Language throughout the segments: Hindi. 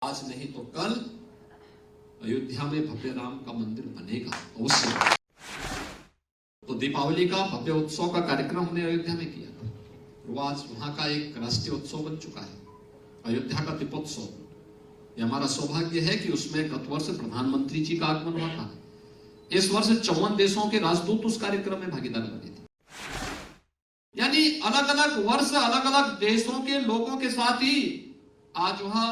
आज नहीं तो कल अयोध्या में भव्य राम का मंदिर बनेगा अवश्य। तो दीपावली का भव्य उत्सव का कार्यक्रम हमने अयोध्या में किया था। वो आज वहां का एक राष्ट्रीय उत्सव बन चुका है, अयोध्या का दीपोत्सव। ये हमारा सौभाग्य है कि उसमें गत वर्ष प्रधानमंत्री जी का आगमन हुआ था। इस वर्ष 54 देशों के राजदूत उस कार्यक्रम में भागीदार बने थे। यानी अलग अलग वर्ष अलग अलग देशों के लोगों के साथ ही आज वहां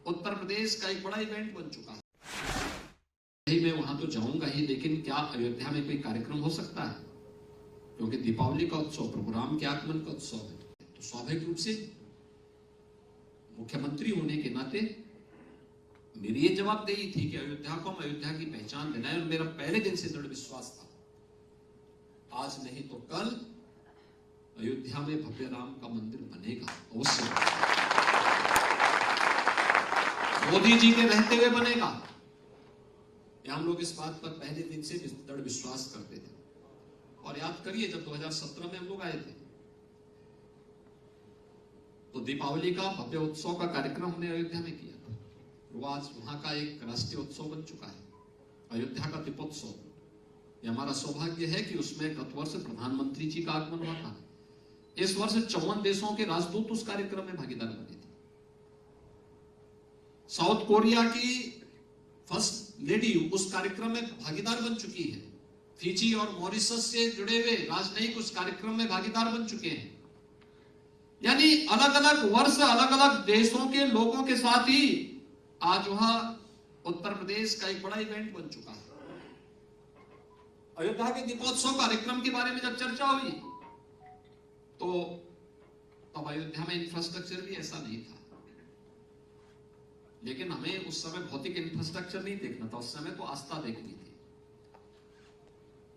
उत्तर प्रदेश का एक बड़ा इवेंट बन चुका है। मैं वहां तो जाऊंगा ही, लेकिन क्या अयोध्या में कोई कार्यक्रम हो सकता है? क्योंकि दीपावली का उत्सव प्रभु राम के आगमन का उत्सव है। तो स्वाभाविक रूप से मुख्यमंत्री होने के नाते मेरी ये जवाबदेही थी कि अयोध्या को हम अयोध्या की पहचान देना है। और मेरा पहले दिन से दृढ़ विश्वास था, आज नहीं तो कल अयोध्या में भव्य राम का मंदिर बनेगा अवश्य। मोदी जी के रहते हुए बनेगा, हम लोग इस बात पर पहले दिन से दृढ़ विश्वास करते थे। और याद करिए, जब 2017 में हम लोग आए थे तो दीपावली का भव्य उत्सव का कार्यक्रम हमने अयोध्या में किया था। वो आज वहां का एक राष्ट्रीय उत्सव बन चुका है, अयोध्या का दीपोत्सव। ये हमारा सौभाग्य है कि उसमें गत वर्ष प्रधानमंत्री जी का आगमन हुआ था। इस वर्ष 54 देशों के राजदूत उस कार्यक्रम में भागीदार बने थे। साउथ कोरिया की फर्स्ट लेडी उस कार्यक्रम में भागीदार बन चुकी है। फिजी और मॉरिशस से जुड़े हुए राजनयिक उस कार्यक्रम में भागीदार बन चुके हैं। यानी अलग अलग वर्ष अलग अलग देशों के लोगों के साथ ही आज वहां उत्तर प्रदेश का एक बड़ा इवेंट बन चुका है। अयोध्या के दीपोत्सव कार्यक्रम के बारे में जब चर्चा हुई तो तब अयोध्या में इंफ्रास्ट्रक्चर भी ऐसा नहीं था। लेकिन हमें उस समय भौतिक इंफ्रास्ट्रक्चर नहीं देखना था, उस समय तो आस्था देखनी थी।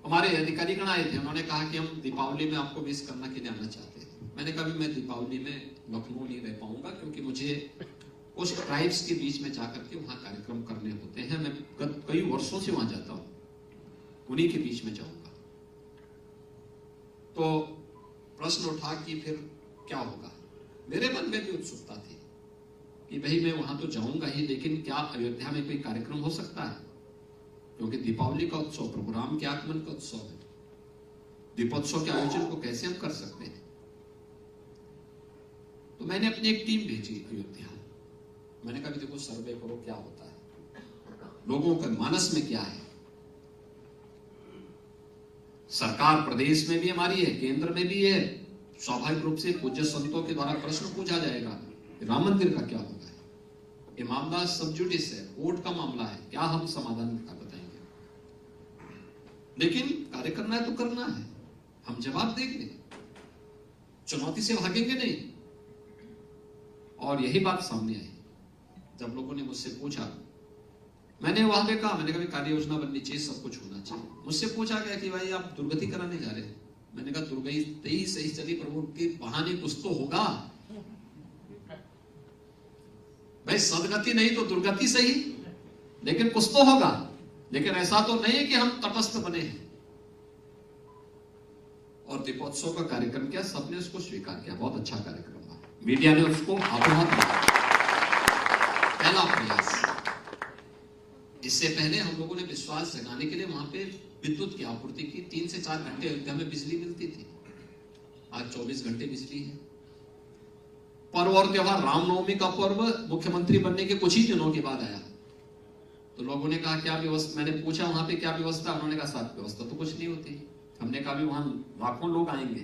हमारे अधिकारीगण आए थे, उन्होंने कहा कि हम दीपावली में आपको विश करने के लिए आना चाहते हैं। मैंने कहा मैं दीपावली में लखनऊ नहीं रह पाऊंगा, क्योंकि मुझे कुछ ट्राइब्स के बीच में जाकर के वहां कार्यक्रम करने होते हैं। मैं कई वर्षों से वहां जाता हूं, उन्हीं के बीच में जाऊंगा। तो प्रश्न उठा कि फिर क्या होगा। मेरे मन में भी उत्सुकता थी कि भाई मैं वहां तो जाऊंगा ही, लेकिन क्या अयोध्या में कोई कार्यक्रम हो सकता है? क्योंकि दीपावली का उत्सव प्रभु राम के आगमन का उत्सव है। दीपोत्सव के आयोजन को कैसे हम कर सकते हैं? तो मैंने अपनी एक टीम भेजी अयोध्या। मैंने कहा देखो, सर्वे करो क्या होता है, लोगों का मानस में क्या है। सरकार प्रदेश में भी हमारी है, केंद्र में भी है। स्वाभाविक रूप से पूज्य संतों के द्वारा प्रश्न पूछा जाएगा, राम मंदिर का क्या होगा? ये मामला सब जुडिस है, कोर्ट का मामला है, क्या हम समाधान का बताएंगे? लेकिन कार्य करना है तो करना है, हम जवाब देंगे, चुनौती से भागेंगे नहीं। और यही बात सामने आई जब लोगों ने मुझसे पूछा। मैंने वहां पे कहा, मैंने कहा कार्य योजना बननी चाहिए, सब कुछ होना चाहिए। मुझसे पूछा गया कि भाई आप दुर्गति कराने जा रहे हैं। मैंने कहा दुर्गति सही चली प्रभु के बहाने कुछ तो होगा भाई, सदगति नहीं तो दुर्गति सही, लेकिन कुछ तो होगा। लेकिन ऐसा तो नहीं है कि हम तटस्थ बने हैं। और दीपोत्सव का कार्यक्रम किया, सबने उसको स्वीकार किया, बहुत अच्छा कार्यक्रम हुआ। मीडिया ने उसको हाथों हाथ लिया, पहला प्रयास। इससे पहले हम लोगों ने विश्वास जगाने के लिए वहां पे विद्युत की आपूर्ति की। 3 से 4 घंटे अयोध्या में बिजली मिलती थी, आज 24 घंटे बिजली है। पर्व और त्योहार, रामनवमी का पर्व मुख्यमंत्री बनने के कुछ ही दिनों के बाद आया। तो लोगों ने कहा क्या व्यवस्था, मैंने पूछा वहां पे क्या व्यवस्था, उन्होंने कहा साहब व्यवस्था तो कुछ नहीं होती। हमने कहा भी वहां लाखों लोग आएंगे,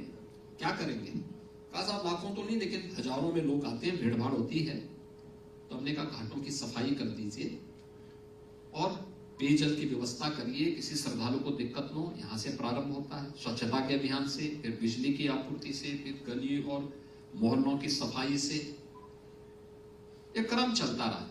क्या करेंगे? कहा साहब लाखों तो नहीं, लेकिन हजारों में लोग आते हैं, भीड़ भाड़ होती है। तो हमने कहा घाटों की सफाई कर दीजिए और पेयजल की व्यवस्था करिए, किसी श्रद्धालु को दिक्कत न हो। यहाँ से प्रारंभ होता है, स्वच्छता के अभियान से, फिर बिजली की आपूर्ति से, फिर गली और मोहल्लों की सफाई से। ये क्रम चलता रहा।